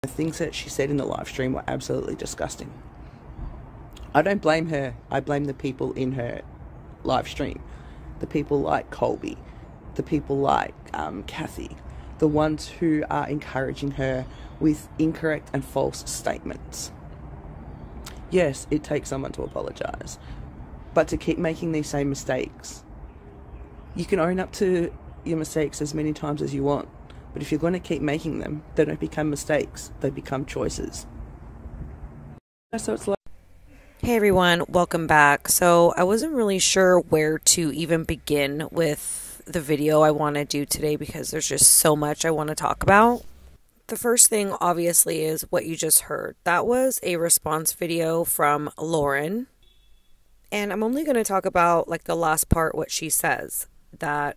The things that she said in the live stream were absolutely disgusting. I don't blame her. I blame the people in her live stream. The people like Colby. The people like Kathy. The ones who are encouraging her with incorrect and false statements. Yes, it takes someone to apologise. But to keep making these same mistakes, you can own up to your mistakes as many times as you want. But if you're going to keep making them, they don't become mistakes. They become choices. So it's like... Hey everyone, welcome back. So I wasn't really sure where to even begin with the video I want to do today because there's just so much I want to talk about. The first thing obviously is what you just heard. That was a response video from Lauren. And I'm only going to talk about like the last part, what she says, that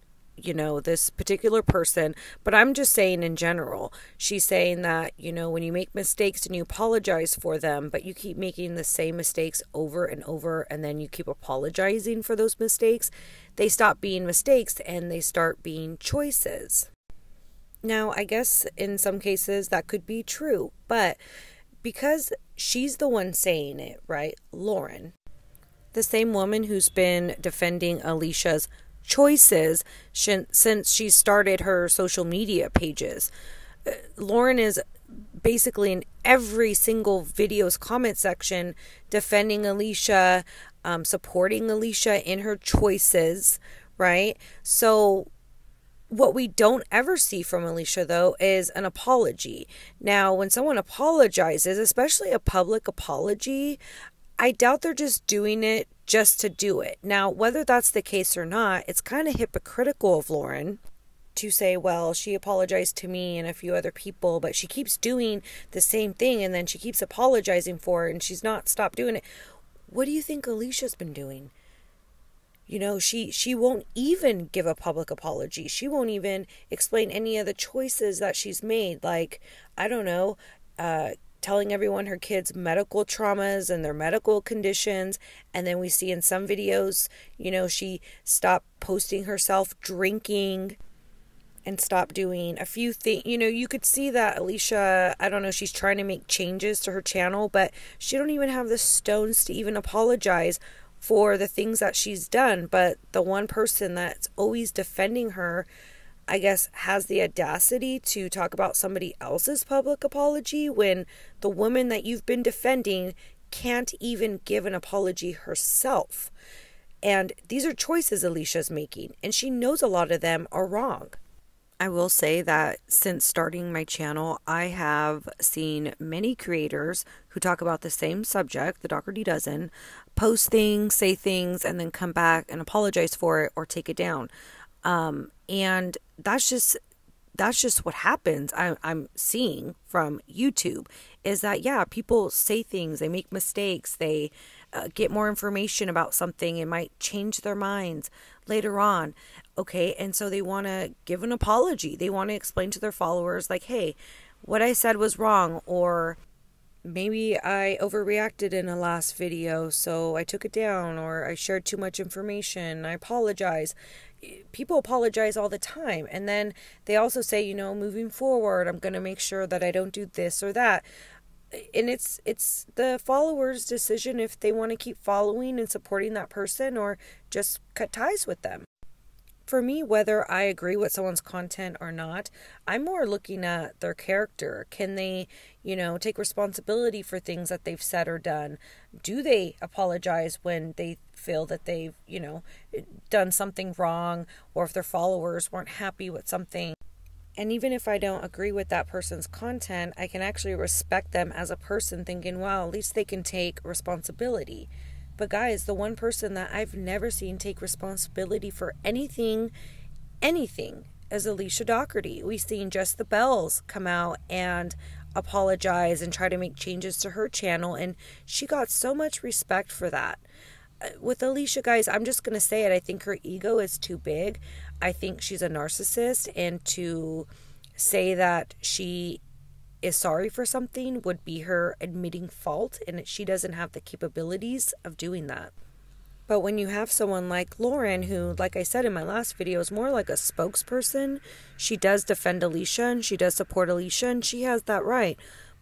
this particular person, but I'm just saying in general, she's saying that, when you make mistakes and you apologize for them, but you keep making the same mistakes over and over, and then you keep apologizing for those mistakes, they stop being mistakes and they start being choices. Now, I guess in some cases that could be true, but because she's the one saying it, right? Lauren, the same woman who's been defending Alicia's choices since she started her social media pages. Lauren is basically in every single video's comment section defending Alicia, supporting Alicia in her choices, right? So what we don't ever see from Alicia, though, is an apology. Now, when someone apologizes, especially a public apology, I doubt they're just doing it just to do it. Now, whether that's the case or not, it's kind of hypocritical of Lauren to say, well, she apologized to me and a few other people, but she keeps doing the same thing and then she keeps apologizing for it and she's not stopped doing it. What do you think Alicia's been doing? She won't even give a public apology. She won't even explain any of the choices that she's made. Like, I don't know, telling everyone her kids' medical traumas and their medical conditions. And then we see in some videos, she stopped posting herself drinking and stopped doing a few things. You could see that Alicia, I don't know, she's trying to make changes to her channel, but she don't even have the stones to even apologize for the things that she's done. But the one person that's always defending her, I guess, has the audacity to talk about somebody else's public apology when the woman that you've been defending can't even give an apology herself. And these are choices Alicia's making, and she knows a lot of them are wrong. I will say that since starting my channel, I have seen many creators who talk about the same subject, the Dr. D dozen, post things, say things, and then come back and apologize for it or take it down. And that's just what happens. I'm seeing from YouTube is that, yeah, people say things, they make mistakes, they get more information about something, it might change their minds later on. Okay. And so they want to give an apology. They want to explain to their followers like, hey, what I said was wrong, or maybe I overreacted in a last video, so I took it down, or I shared too much information. I apologize. People apologize all the time. And then they also say, moving forward, I'm going to make sure that I don't do this or that. And it's the followers' decision if they want to keep following and supporting that person or just cut ties with them. For me, whether I agree with someone's content or not, I'm more looking at their character. Can they, take responsibility for things that they've said or done? Do they apologize when they feel that they've, done something wrong, or if their followers weren't happy with something? And even if I don't agree with that person's content, I can actually respect them as a person, thinking, wow, at least they can take responsibility. But guys, the one person that I've never seen take responsibility for anything, is Alicia Doherty. We've seen Just the Bells come out and apologize and try to make changes to her channel, and she got so much respect for that. With Alicia, guys, I'm just going to say it. I think her ego is too big. I think she's a narcissist, and to say that she is sorry for something would be her admitting fault, and she doesn't have the capabilities of doing that. But when you have someone like Lauren, who, like I said in my last video, is more like a spokesperson, she does defend Alicia and she does support Alicia, and she has that right.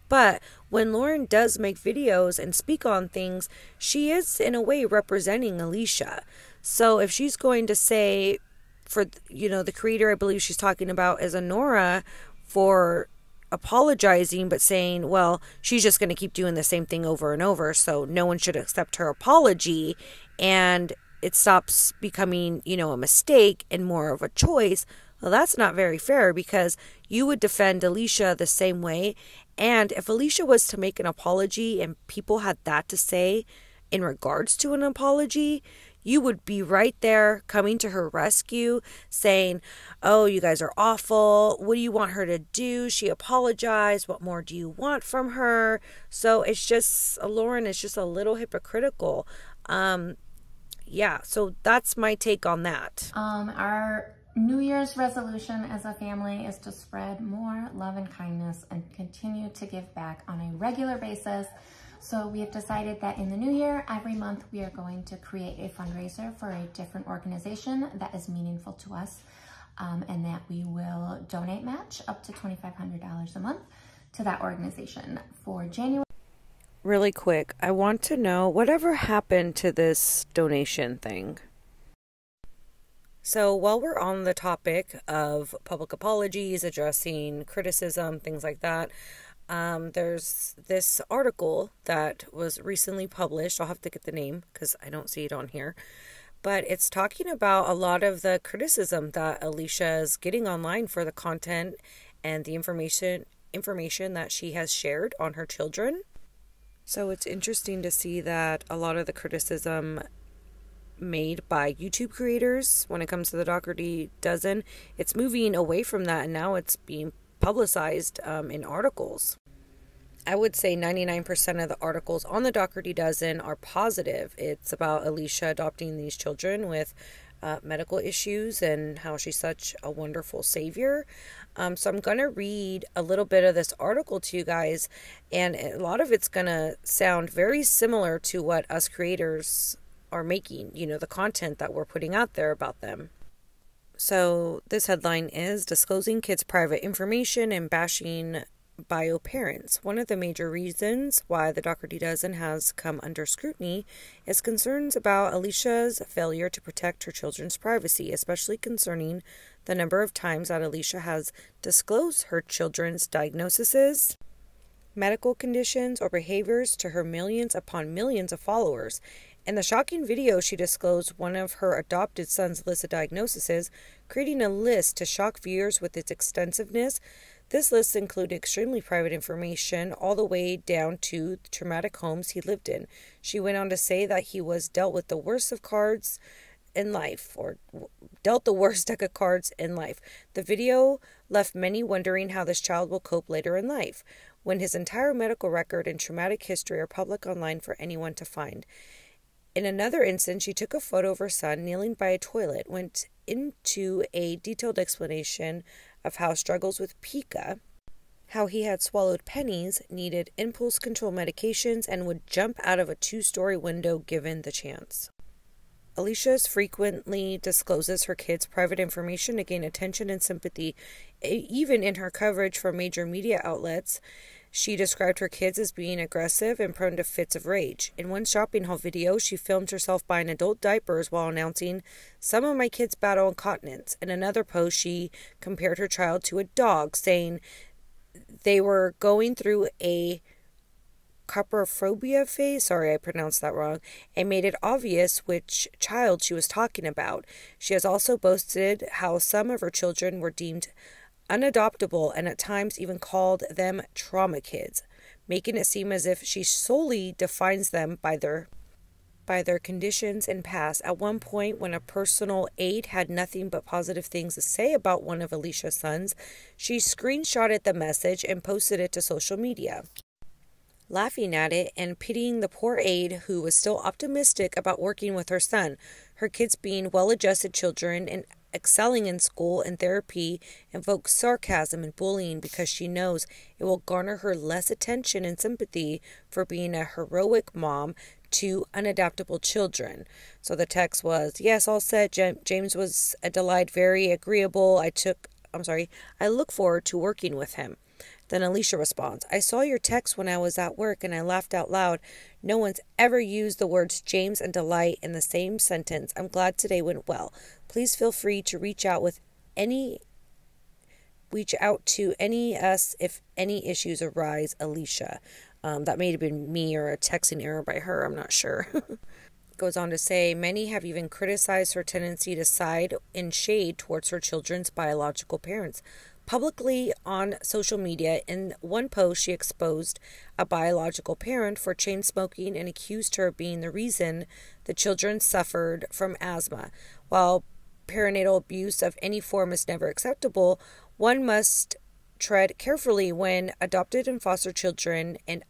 But when Lauren does make videos and speak on things, she is in a way representing Alicia. So if she's going to say, for, the creator, I believe she's talking about, is Honora, for apologizing but saying, well, she's just going to keep doing the same thing over and over, so no one should accept her apology, and it stops becoming, a mistake and more of a choice. Well, that's not very fair, because you would defend Alicia the same way. And if Alicia was to make an apology and people had that to say in regards to an apology, you would be right there coming to her rescue saying, oh, you guys are awful. What do you want her to do? She apologized. What more do you want from her? So it's just, Lauren is just a little hypocritical. Yeah, so that's my take on that. Our New Year's resolution as a family is to spread more love and kindness and continue to give back on a regular basis. So we have decided that in the new year, every month we are going to create a fundraiser for a different organization that is meaningful to us, and that we will donate match up to $2,500 a month to that organization for January. Really quick, I want to know whatever happened to this donation thing. So while we're on the topic of public apologies, addressing criticism, things like that, there's this article that was recently published. I'll have to get the name because I don't see it on here. But it's talking about a lot of the criticism that Alicia is getting online for the content and the information that she has shared on her children. So it's interesting to see that a lot of the criticism made by YouTube creators when it comes to the Doherty Dozen, it's moving away from that, and now it's being publicized in articles. I would say 99% of the articles on the Doherty Dozen are positive. It's about Alicia adopting these children with medical issues and how she's such a wonderful savior. So I'm going to read a little bit of this article to you guys, and a lot of it's going to sound very similar to what us creators are making, the content that we're putting out there about them. So this headline is Disclosing Kids' Private Information and Bashing Bio Parents. One of the major reasons why the Doherty Dozen has come under scrutiny is concerns about Alicia's failure to protect her children's privacy, especially concerning the number of times that Alicia has disclosed her children's diagnoses, medical conditions, or behaviors to her millions upon millions of followers. In the shocking video, she disclosed one of her adopted son's list of diagnoses, creating a list to shock viewers with its extensiveness. This list included extremely private information all the way down to the traumatic homes he lived in. She went on to say that he was dealt with the worst of cards in life, or dealt the worst deck of cards in life. The video left many wondering how this child will cope later in life, when his entire medical record and traumatic history are public online for anyone to find. In another instance, she took a photo of her son kneeling by a toilet, went into a detailed explanation of how struggles with pica, how he had swallowed pennies, needed impulse control medications, and would jump out of a 2-story window given the chance. Alicia frequently discloses her kids' private information to gain attention and sympathy. Even in her coverage for major media outlets, she described her kids as being aggressive and prone to fits of rage. In one shopping haul video, she filmed herself buying adult diapers while announcing, "Some of my kids battle incontinence." In another post, she compared her child to a dog, saying they were going through a coprophobia phase, sorry I pronounced that wrong, and made it obvious which child she was talking about. She has also boasted how some of her children were deemed unadoptable and at times even called them trauma kids, making it seem as if she solely defines them by their conditions and past. At one point, when a personal aide had nothing but positive things to say about one of Alicia's sons, she screenshotted the message and posted it to social media, laughing at it and pitying the poor aide who was still optimistic about working with her son. Her kids, being well-adjusted children and excelling in school and therapy, invokes sarcasm and bullying because she knows it will garner her less attention and sympathy for being a heroic mom to unadoptable children. So the text was, "Yes, all set. James was a delight, very agreeable. I look forward to working with him." Then Alicia responds, I saw your text when I was at work and I laughed out loud. No one's ever used the words James and delight in the same sentence. I'm glad today went well. Please feel free to reach out to any us if any issues arise, Alicia. That may have been me or a texting error by her. I'm not sure. Goes on to say, many have even criticized her tendency to side in shade towards her children's biological parents. Publicly on social media, in one post, she exposed a biological parent for chain smoking and accused her of being the reason the children suffered from asthma. While perinatal abuse of any form is never acceptable, one must tread carefully when adopted and foster children and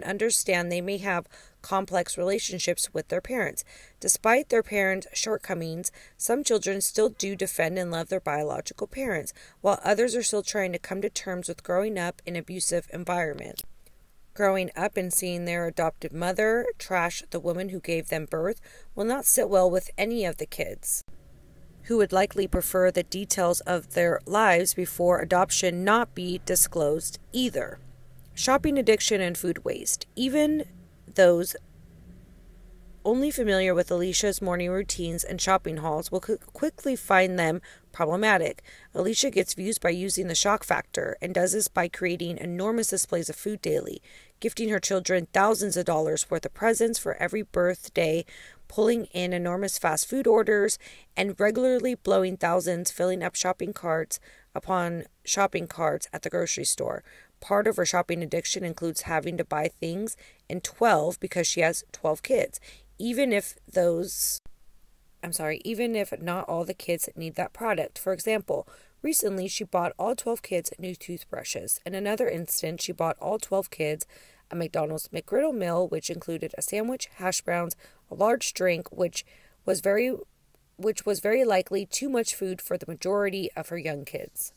understand they may have complex relationships with their parents. Despite their parents' shortcomings, some children still do defend and love their biological parents, while others are still trying to come to terms with growing up in an abusive environment. Growing up and seeing their adopted mother trash the woman who gave them birth will not sit well with any of the kids, who would likely prefer the details of their lives before adoption not be disclosed either. Shopping addiction and food waste. Even those only familiar with Alicia's morning routines and shopping hauls will quickly find them problematic. Alicia gets views by using the shock factor and does this by creating enormous displays of food daily, gifting her children thousands of dollars worth of presents for every birthday, pulling in enormous fast food orders, and regularly blowing thousands filling up shopping carts upon shopping carts at the grocery store. Part of her shopping addiction includes having to buy things in 12 because she has 12 kids, even if not all the kids need that product. For example, recently she bought all 12 kids new toothbrushes. In another instance, she bought all 12 kids a McDonald's McGriddle meal, which included a sandwich, hash browns, a large drink, which was very likely too much food for the majority of her young kids.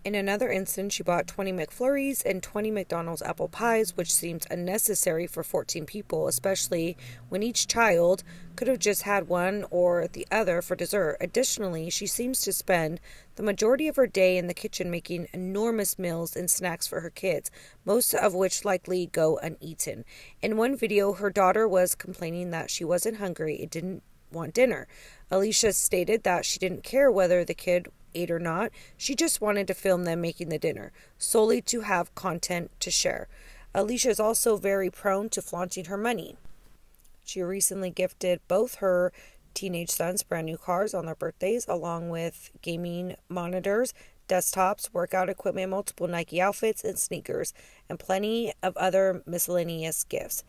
In another instance, she bought 20 McFlurries and 20 McDonald's apple pies, which seems unnecessary for 14 people, especially when each child could have just had one or the other for dessert. Additionally, she seems to spend the majority of her day in the kitchen making enormous meals and snacks for her kids, most of which likely go uneaten. In one video, her daughter was complaining that she wasn't hungry and didn't want dinner. Alicia stated that she didn't care whether the kid ate or not. She just wanted to film them making the dinner, solely to have content to share. Alicia is also very prone to flaunting her money. She recently gifted both her teenage sons brand new cars on their birthdays, along with gaming monitors, desktops, workout equipment, multiple Nike outfits and sneakers, and plenty of other miscellaneous gifts.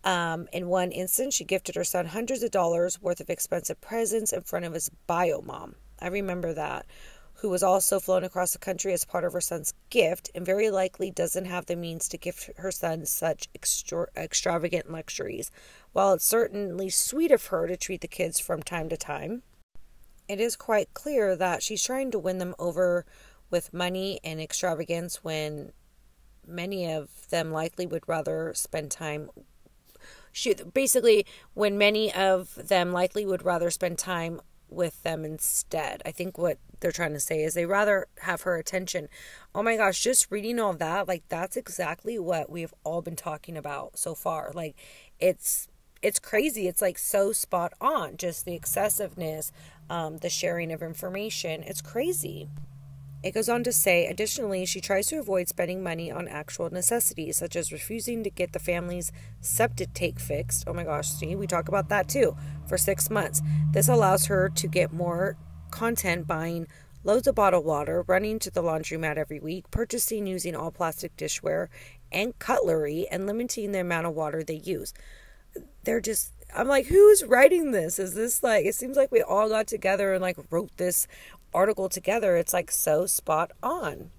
In one instance, she gifted her son hundreds of dollars worth of expensive presents in front of his bio mom. I remember that, who was also flown across the country as part of her son's gift and very likely doesn't have the means to gift her son such extravagant luxuries. While it's certainly sweet of her to treat the kids from time to time, it is quite clear that she's trying to win them over with money and extravagance when many of them likely would rather spend time with them instead. I think what they're trying to say is they rather have her attention. Oh my gosh, just reading all that, like, that's exactly what we've all been talking about so far. Like, it's crazy. It's like so spot on. Just the excessiveness, the sharing of information. It's crazy. It goes on to say, additionally, she tries to avoid spending money on actual necessities, such as refusing to get the family's septic tank fixed. Oh my gosh, see, we talk about that too, for 6 months. This allows her to get more content buying loads of bottled water, running to the laundromat every week, purchasing using all plastic dishware and cutlery, and limiting the amount of water they use. I'm like, who's writing this? Is this like, it seems like we all got together and like wrote this article together. It's like so spot on.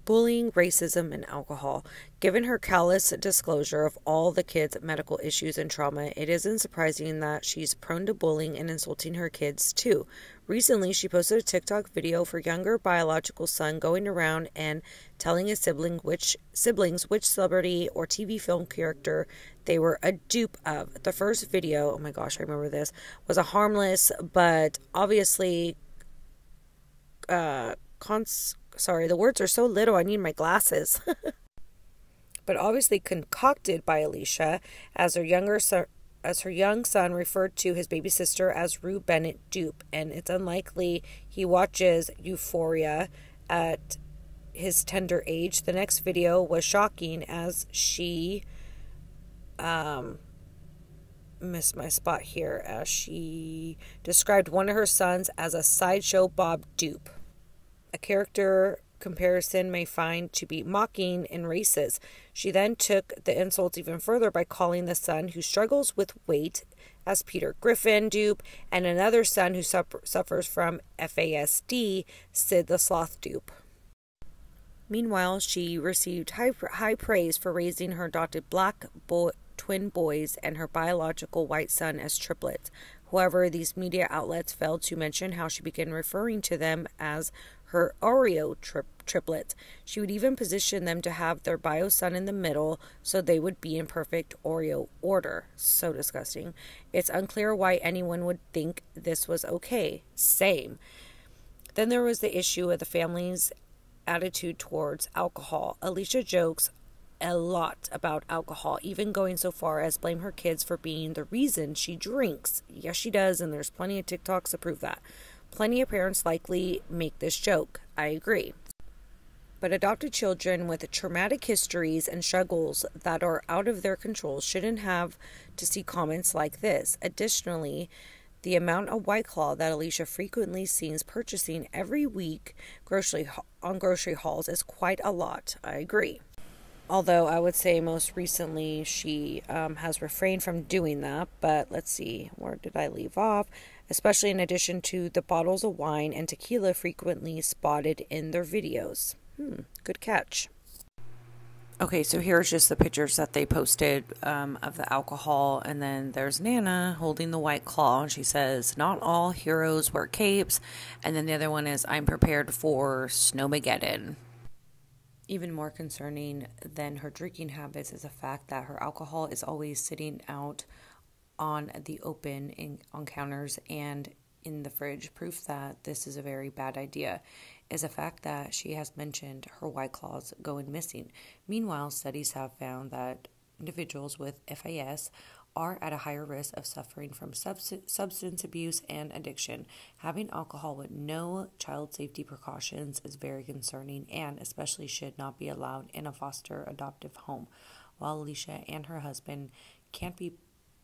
Bullying, racism, and alcohol. Given her callous disclosure of all the kids' medical issues and trauma, it isn't surprising that she's prone to bullying and insulting her kids too. Recently, she posted a TikTok video of her younger biological son going around and telling his siblings which celebrity or TV film character they were a dupe of. The first video, oh my gosh, I remember this, was a harmless but obviously Sorry, the words are so little, I need my glasses. But obviously concocted by Alicia, as her young son referred to his baby sister as Rue Bennett dupe, and it's unlikely he watches Euphoria at his tender age. The next video was shocking as she missed my spot here, as she described one of her sons as a sideshow Bob dupe. A character comparison may find to be mocking and racist. She then took the insults even further by calling the son who struggles with weight as Peter Griffin dupe, and another son who suffers from FASD, Sid the Sloth dupe. Meanwhile, she received high praise for raising her adopted black twin boys and her biological white son as triplets. However, these media outlets failed to mention how she began referring to them as her Oreo triplets. She would even position them to have their bio son in the middle so they would be in perfect Oreo order. So disgusting. It's unclear why anyone would think this was okay. Same. Then there was the issue of the family's attitude towards alcohol. Alicia jokes a lot about alcohol, even going so far as blame her kids for being the reason she drinks. Yes, she does, and there's plenty of TikToks to prove that. Plenty of parents likely make this joke. I agree. But adopted children with traumatic histories and struggles that are out of their control shouldn't have to see comments like this. Additionally, the amount of White Claw that Alicia frequently sees purchasing every week on grocery hauls is quite a lot. I agree. Although I would say most recently she has refrained from doing that. But let's see, where did I leave off? Especially in addition to the bottles of wine and tequila frequently spotted in their videos. Good catch. Okay, so here's just the pictures that they posted of the alcohol. And then there's Nana holding the White Claw. And she says, "Not all heroes wear capes." And then the other one is, "I'm prepared for Snowmageddon." Even more concerning than her drinking habits is the fact that her alcohol is always sitting out on the open on counters and in the fridge. Proof that this is a very bad idea is the fact that she has mentioned her White Claws going missing. Meanwhile, studies have found that individuals with FAS are at a higher risk of suffering from substance abuse and addiction. Having alcohol with no child safety precautions is very concerning and especially should not be allowed in a foster adoptive home. While Alicia and her husband can't be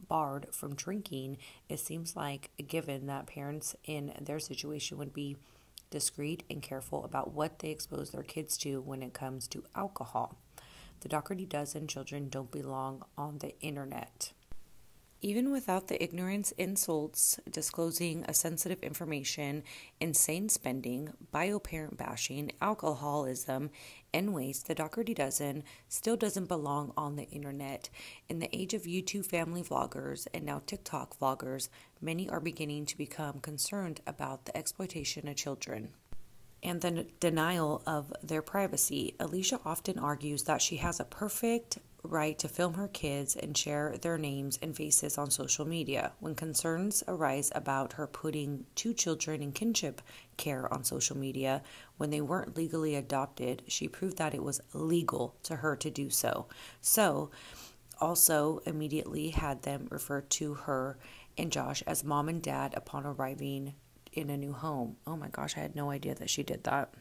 barred from drinking, it seems like a given that parents in their situation would be discreet and careful about what they expose their kids to when it comes to alcohol. The Doherty dozen children don't belong on the internet. Even without the ignorance, insults, disclosing a sensitive information, insane spending, bio-parent bashing, alcoholism, and waste, the Doherty dozen still doesn't belong on the internet. In the age of YouTube family vloggers and now TikTok vloggers, many are beginning to become concerned about the exploitation of children and the denial of their privacy. Alicia often argues that she has a perfect right to film her kids and share their names and faces on social media. When concerns arise about her putting two children in kinship care on social media when they weren't legally adopted, she proved that it was legal to her to do so. So, also immediately had them refer to her and Josh as mom and dad upon arriving in a new home. Oh my gosh, I had no idea that she did that.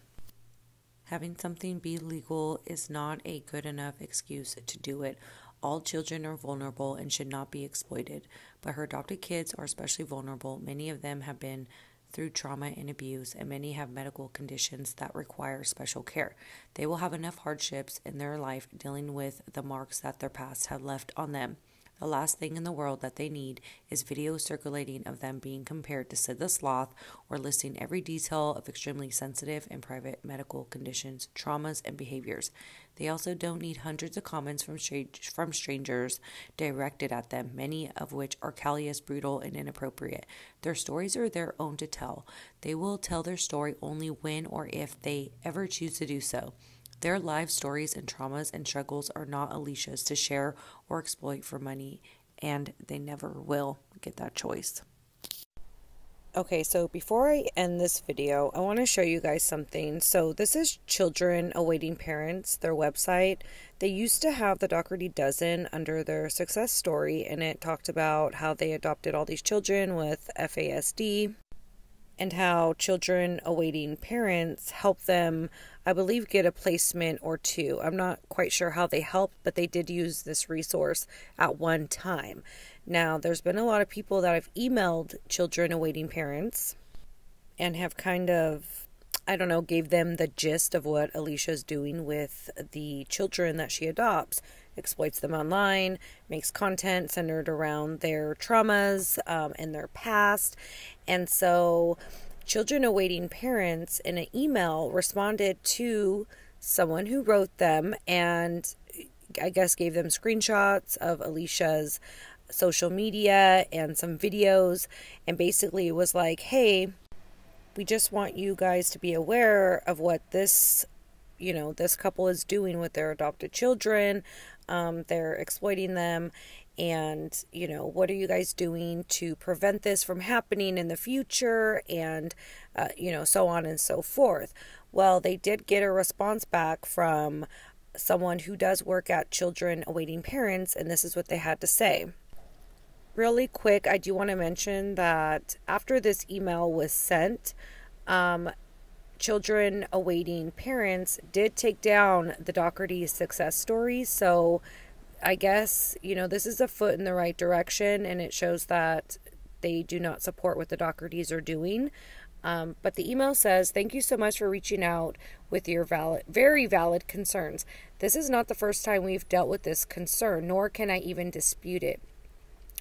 Having something be legal is not a good enough excuse to do it. All children are vulnerable and should not be exploited, but her adopted kids are especially vulnerable. Many of them have been through trauma and abuse, and many have medical conditions that require special care. They will have enough hardships in their life dealing with the marks that their past have left on them. The last thing in the world that they need is videos circulating of them being compared to Sid the Sloth or listing every detail of extremely sensitive and private medical conditions, traumas, and behaviors. They also don't need hundreds of comments from strangers directed at them, many of which are callous, brutal, and inappropriate. Their stories are their own to tell. They will tell their story only when or if they ever choose to do so. Their life stories and traumas and struggles are not Alicia's to share or exploit for money, and they never will get that choice. Okay, so before I end this video, I want to show you guys something. So this is Children Awaiting Parents, their website. They used to have the Doherty Dozen under their success story, and it talked about how they adopted all these children with FASD and how children awaiting parents help them, I believe, get a placement or two. I'm not quite sure how they helped, but they did use this resource at one time. Now, there's been a lot of people that have emailed children awaiting parents and have kind of, I don't know, gave them the gist of what Alicia's doing with the children that she adopts. Exploits them online, makes content centered around their traumas and their past. And so children awaiting parents in an email responded to someone who wrote them and I guess gave them screenshots of Alicia's social media and some videos, and basically it was like, hey, we just want you guys to be aware of what this couple is doing with their adopted children. They're exploiting them, and what are you guys doing to prevent this from happening in the future, and so on and so forth. Well, they did get a response back from someone who does work at Children Awaiting Parents, and this is what they had to say. Really quick, I do want to mention that after this email was sent, Children Awaiting Parents did take down the Doherty success story. So I guess, this is a foot in the right direction, and it shows that they do not support what the Dohertys are doing. But the email says, thank you so much for reaching out with your very valid concerns. This is not the first time we've dealt with this concern, nor can I even dispute it.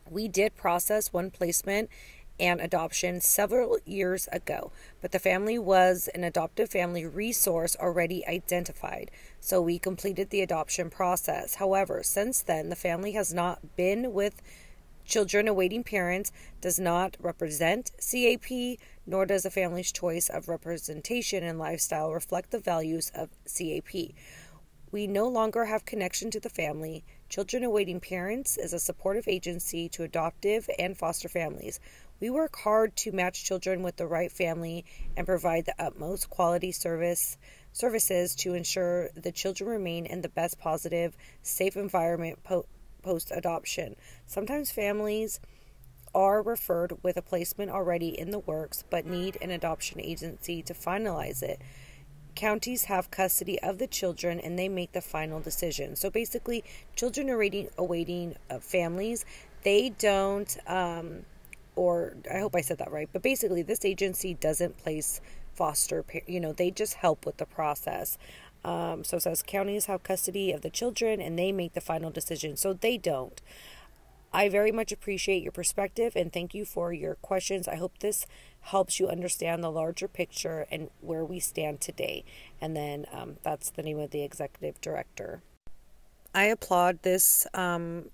We did process one placement and adoption several years ago, but the family was an adoptive family resource already identified, so we completed the adoption process. However, since then, the family has not been with Children Awaiting Parents, does not represent CAP, nor does the family's choice of representation and lifestyle reflect the values of CAP. We no longer have connection to the family. Children Awaiting Parents is a supportive agency to adoptive and foster families. We work hard to match children with the right family and provide the utmost quality services to ensure the children remain in the best positive, safe environment post-adoption. Sometimes families are referred with a placement already in the works but need an adoption agency to finalize it. Counties have custody of the children and they make the final decision. So basically, children awaiting families, they don't, or I hope I said that right, but basically this agency doesn't place foster, they just help with the process. So it says counties have custody of the children and they make the final decision. So they don't. I very much appreciate your perspective and thank you for your questions. I hope this helps you understand the larger picture and where we stand today. And then that's the name of the executive director. I applaud this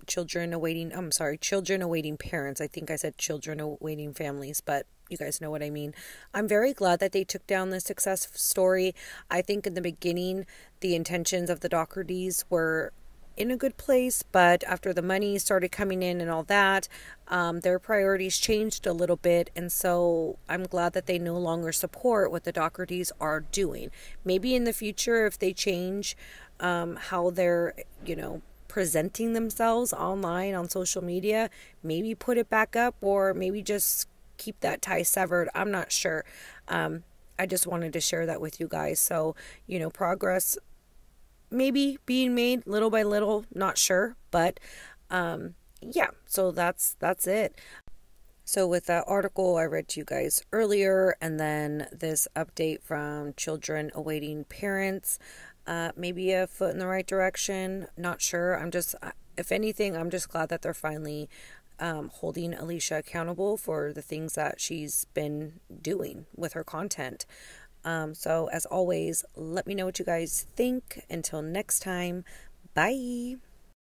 children awaiting parents. I think I said children awaiting families, but you guys know what I mean. I'm very glad that they took down the success story. I think in the beginning, the intentions of the Dohertys were in a good place, but after the money started coming in and all that, their priorities changed a little bit, and so I'm glad that they no longer support what the Dohertys are doing. Maybe in the future, if they change how they're, presenting themselves online on social media, maybe put it back up, or maybe just keep that tie severed. I'm not sure. I just wanted to share that with you guys. So, progress maybe being made little by little, not sure, but yeah, so that's it. So with that article I read to you guys earlier, and then this update from Children Awaiting Parents, maybe a foot in the right direction, not sure. If anything, I'm just glad that they're finally holding Alicia accountable for the things that she's been doing with her content. So as always, let me know what you guys think. Until next time, bye.